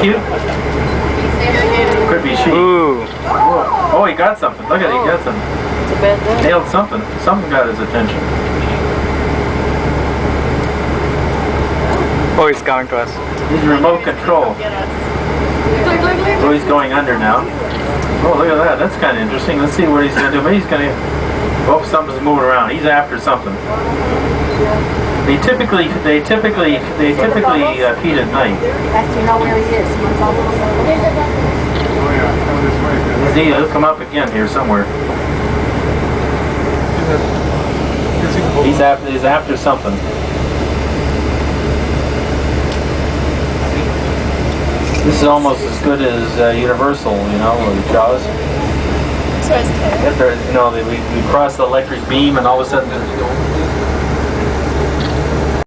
cute? Could be she. Ooh. Whoa. Oh, he got something. Look at it, he got something. It's a bad day. Nailed something. Something got his attention. Oh, he's coming to us. He's remote control. Oh, he's going under now. Oh, look at that. That's kind of interesting. Let's see what he's going to do. Maybe he's going to... Oh, something's moving around. He's after something. They typically feed at night. That's to know where he is. He'll come up again here somewhere. He's after something. This is almost as good as Universal, you know, or Jaws. So is Ted. You know, we cross the electric beam and all of a sudden